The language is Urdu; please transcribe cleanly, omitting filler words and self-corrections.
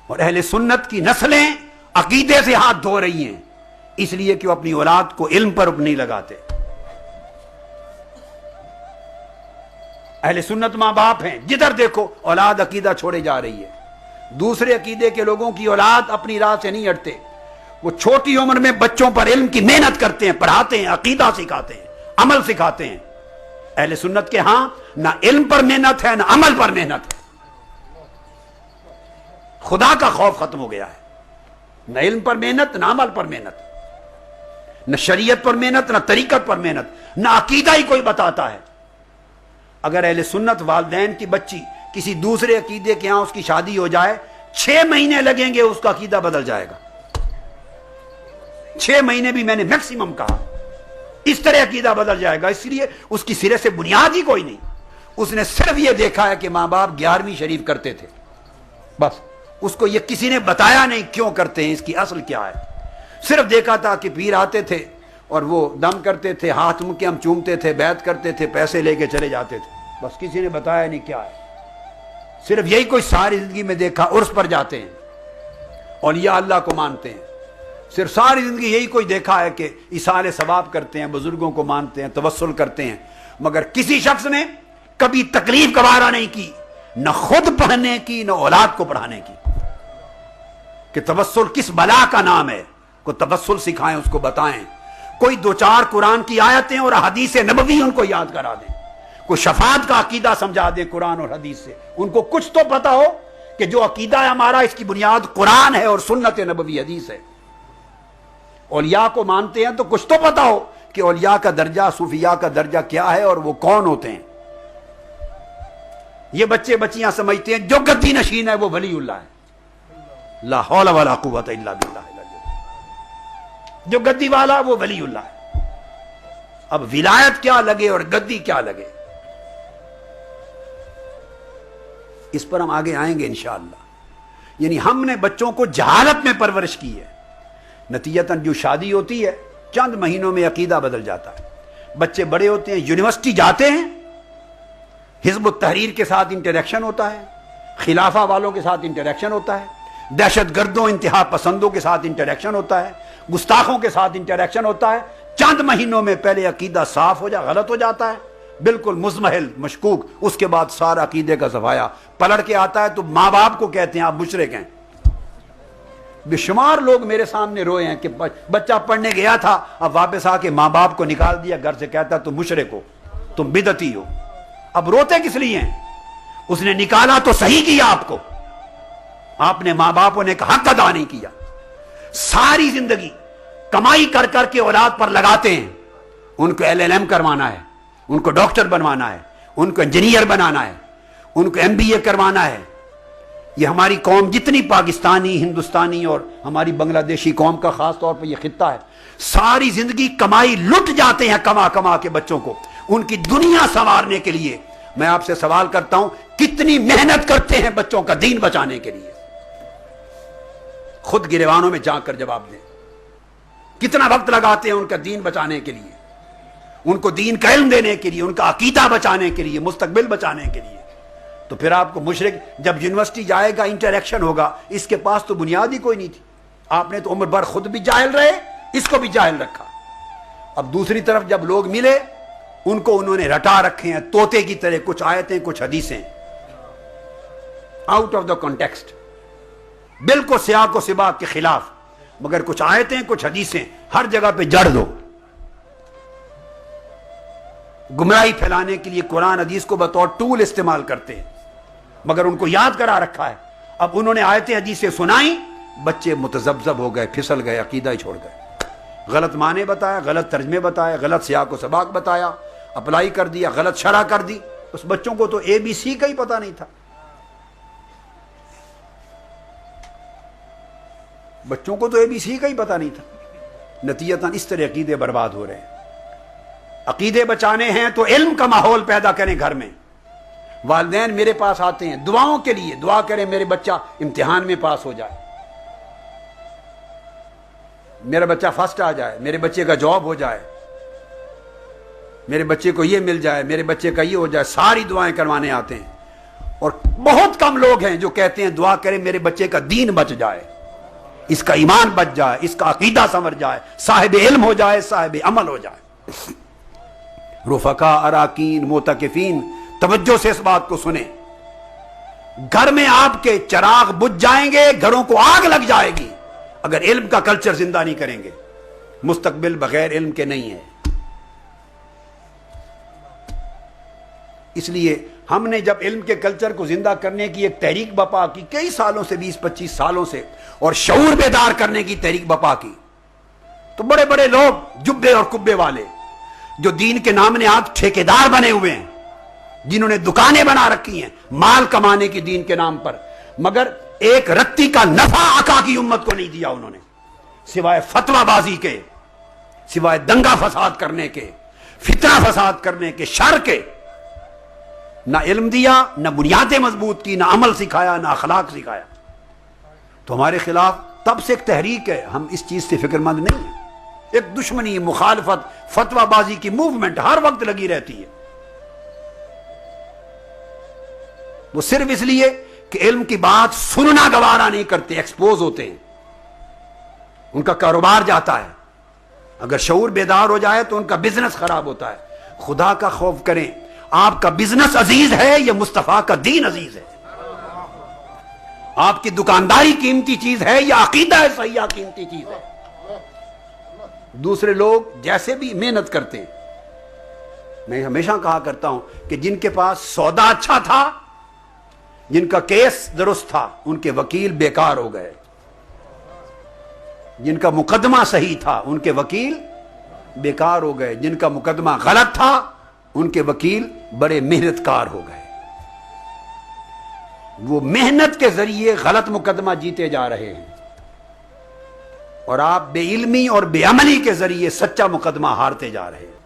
اور اہل سنت کی نسلیں عقیدے سے ہاتھ دھو رہی ہیں، اس لیے کہ وہ اپنی اولاد کو علم پر نہیں لگاتے۔ اہل سنت ماں باپ ہیں، جدھر دیکھو اولاد عقیدہ چھوڑے جا رہی ہے۔ دوسرے عقیدے کے لوگوں کی اولاد اپنی راہ سے نہیں ہٹتے، وہ چھوٹی عمر میں بچوں پر علم کی محنت کرتے ہیں، پڑھاتے ہیں، عقیدہ سکھاتے ہیں، عمل سکھاتے ہیں۔ اہل سنت کے ہاں نہ علم پر محنت ہے، نہ عمل پر محنت ہے۔ خدا کا خوف ختم ہو گیا ہے، نہ علم پر محنت، نہ عمل پر محنت، نہ شریعت پر محنت، نہ طریقت پر محنت، نہ عقیدہ ہی کوئی بتاتا ہے۔ اگر اہل سنت والدین کی بچی کسی دوسرے عقیدے کے ہاں اس کی شادی ہو جائے، 6 مہینے لگیں گے، اس کا عقیدہ بدل جائے گا۔ 6 مہینے بھی میں نے میکسیمم کہا، اس طرح عقیدہ بدل جائے گا۔ اس لیے اس کی سرے سے بنیاد ہی کوئی نہیں، اس نے صرف یہ دیکھا ہے کہ ماں باپ 11ویں شریف کرتے تھے، بس اس کو یہ کسی نے بتایا نہیں کیوں کرتے ہیں، اس کی اصل کیا ہے۔ صرف دیکھا تھا کہ پیر آتے تھے اور وہ دم کرتے تھے، ہاتھ کے ہم چومتے تھے، بیعت کرتے تھے، پیسے لے کے چلے جاتے تھے، بس کسی نے بتایا نہیں کیا ہے۔ صرف یہی کوئی ساری زندگی میں دیکھا، عرس پر جاتے ہیں، اولیاء اللہ کو مانتے ہیں، صرف ساری زندگی یہی کوئی دیکھا ہے کہ ایصال ثواب کرتے ہیں، بزرگوں کو مانتے ہیں، توسل کرتے ہیں، مگر کسی شخص نے کبھی تکلیف گوارا نہیں کی، نہ خود پڑھنے کی، نہ اولاد کو پڑھانے کی، کہ توسل کس بلا کا نام ہے، کو توسل سکھائیں، اس کو بتائیں، کوئی 2-4 قرآن کی آیتیں اور حدیث نبوی ان کو یاد کرا دیں، کوئی شفاعت کا عقیدہ سمجھا دیں قرآن اور حدیث سے، ان کو کچھ تو پتا ہو کہ جو عقیدہ ہے ہمارا، اس کی بنیاد قرآن ہے اور سنت نبوی حدیث ہے۔ اولیاء کو مانتے ہیں تو کچھ تو پتا ہو کہ اولیاء کا درجہ، صوفیاء کا درجہ کیا ہے اور وہ کون ہوتے ہیں۔ یہ بچے بچیاں سمجھتے ہیں جو گدی نشین ہے وہ ولی اللہ ہے، لا حول ولا قوت الا باللہ، جو گدی والا وہ ولی اللہ ہے۔ اب ولایت کیا لگے اور گدی کیا لگے، اس پر ہم آگے آئیں گے انشاءاللہ۔ یعنی ہم نے بچوں کو جہالت میں پرورش کی ہے، نتیجتاً جو شادی ہوتی ہے چند مہینوں میں عقیدہ بدل جاتا ہے، بچے بڑے ہوتے ہیں، یونیورسٹی جاتے ہیں، حزب التحریر کے ساتھ انٹریکشن ہوتا ہے، خلافہ والوں کے ساتھ انٹریکشن ہوتا ہے، دہشت گردوں انتہا پسندوں کے ساتھ انٹریکشن ہوتا ہے، گستاخوں کے ساتھ انٹریکشن ہوتا ہے۔ چند مہینوں میں پہلے عقیدہ صاف ہو غلط ہو جاتا ہے، بالکل مزمحل مشکوک، اس کے بعد سارا عقیدے کا صفایا پلٹ کے آتا ہے، تو ماں باپ کو کہتے ہیں آپ مشرک ہیں۔ بے شمار لوگ میرے سامنے روئے ہیں کہ بچہ پڑھنے گیا تھا، اب واپس آ کے ماں باپ کو نکال دیا گھر سے، کہتا تم مشرک ہو، تم بدعتی ہو۔ اب روتے کس لیے ہیں؟ اس نے نکالا تو صحیح کیا آپ کو، آپ نے ماں باپوں نے حق ادا نہیں کیا۔ ساری زندگی کمائی کر کر کے اولاد پر لگاتے ہیں، ان کو LLM کروانا ہے، ان کو ڈاکٹر بنوانا ہے، ان کو انجینئر بنانا ہے، ان کو MBA کروانا ہے۔ یہ ہماری قوم جتنی پاکستانی، ہندوستانی اور ہماری بنگلہ دیشی قوم کا خاص طور پر یہ خطہ ہے، ساری زندگی کمائی لٹ جاتے ہیں کما کما کے بچوں کو، ان کی دنیا سنوارنے کے لیے۔ میں آپ سے سوال کرتا ہوں، کتنی محنت کرتے ہیں بچوں کا دین بچانے کے لیے؟ خود گریبانوں میں جا کر جواب دیں، کتنا وقت لگاتے ہیں ان کا دین بچانے کے لیے، ان کو دین کا علم دینے کے لیے، ان کا عقیدہ بچانے کے لیے، مستقبل بچانے کے لیے۔ تو پھر آپ کو مشرک جب یونیورسٹی جائے گا، انٹریکشن ہوگا، اس کے پاس تو بنیاد ہی کوئی نہیں تھی، آپ نے تو عمر بھر خود بھی جاہل رہے، اس کو بھی جاہل رکھا۔ اب دوسری طرف جب لوگ ملے، ان کو انہوں نے رٹا رکھے ہیں طوطے کی طرح، کچھ آیتیں کچھ حدیثیں آؤٹ آف دا کانٹیکسٹ، بالکل سیاق و سباق کے خلاف، مگر کچھ آیتیں کچھ حدیثیں ہر جگہ پہ جڑ دو۔ گمراہی پھیلانے کے لیے قرآن حدیث کو بطور ٹول استعمال کرتے ہیں، مگر ان کو یاد کرا رکھا ہے۔ اب انہوں نے آیتیں حدیثیں سنائیں، بچے متذبذب ہو گئے، پھسل گئے، عقیدہ ہی چھوڑ گئے، غلط معنی بتایا، غلط ترجمے بتایا، غلط سیاق و سباق بتایا، اپلائی کر دیا، غلط شرح کر دی۔ اس بچوں کو تو ABC کا ہی پتہ نہیں تھا، بچوں کو تو ABC کا ہی پتہ نہیں تھا۔ نتیجتاً اس طرح عقیدے برباد ہو رہے ہیں۔ عقیدے بچانے ہیں تو علم کا ماحول پیدا کریں گھر میں۔ والدین میرے پاس آتے ہیں دعاؤں کے لیے، دعا کریں میرے بچہ امتحان میں پاس ہو جائے، میرا بچہ فرسٹ آ جائے، میرے بچے کا جاب ہو جائے، میرے بچے کو یہ مل جائے، میرے بچے کا یہ ہو جائے، ساری دعائیں کروانے آتے ہیں۔ اور بہت کم لوگ ہیں جو کہتے ہیں دعا کریں میرے بچے کا دین بچ جائے، اس کا ایمان بچ جائے، اس کا عقیدہ سنور جائے، صاحب علم ہو جائے، صاحب عمل ہو جائے۔ رفقا، اراکین، معتکفین، توجہ سے اس بات کو سنیں، گھر میں آپ کے چراغ بجھ جائیں گے، گھروں کو آگ لگ جائے گی اگر علم کا کلچر زندہ نہیں کریں گے۔ مستقبل بغیر علم کے نہیں ہے۔ اس لیے ہم نے جب علم کے کلچر کو زندہ کرنے کی ایک تحریک بپا کی، کئی سالوں سے، 20-25 سالوں سے، اور شعور بیدار کرنے کی تحریک بپا کی، تو بڑے بڑے لوگ جبے اور کبے والے جو دین کے نام نہاد ٹھیکیدار بنے ہوئے ہیں، جنہوں نے دکانیں بنا رکھی ہیں مال کمانے کی دین کے نام پر، مگر ایک رتی کا نفع آقا کی امت کو نہیں دیا انہوں نے، سوائے فتوہ بازی کے، سوائے دنگا فساد کرنے کے، فتنہ فساد کرنے کے، شر کے۔ نہ علم دیا، نہ بنیادیں مضبوط کی، نہ عمل سکھایا، نہ اخلاق سکھایا۔ تو ہمارے خلاف تب سے ایک تحریک ہے، ہم اس چیز سے فکر مند نہیں ہیں۔ ایک دشمنی، مخالفت، فتوہ بازی کی موومنٹ ہر وقت لگی رہتی ہے، وہ صرف اس لیے کہ علم کی بات سننا گوارا نہیں کرتے، ایکسپوز ہوتے ہیں، ان کا کاروبار جاتا ہے۔ اگر شعور بیدار ہو جائے تو ان کا بزنس خراب ہوتا ہے۔ خدا کا خوف کریں، آپ کا بزنس عزیز ہے یا مصطفیٰ کا دین عزیز ہے؟ آپ کی دکانداری قیمتی چیز ہے یا عقیدہ صحیحہ قیمتی چیز ہے؟ دوسرے لوگ جیسے بھی محنت کرتے ہیں، میں ہمیشہ کہا کرتا ہوں کہ جن کے پاس سودا اچھا تھا، جن کا کیس درست تھا، ان کے وکیل بیکار ہو گئے، جن کا مقدمہ صحیح تھا ان کے وکیل بیکار ہو گئے، جن کا مقدمہ غلط تھا ان کے وکیل بڑے محنت کار ہو گئے۔ وہ محنت کے ذریعے غلط مقدمہ جیتے جا رہے ہیں، اور آپ بے علمی اور بے عملی کے ذریعے سچا مقدمہ ہارتے جا رہے ہیں۔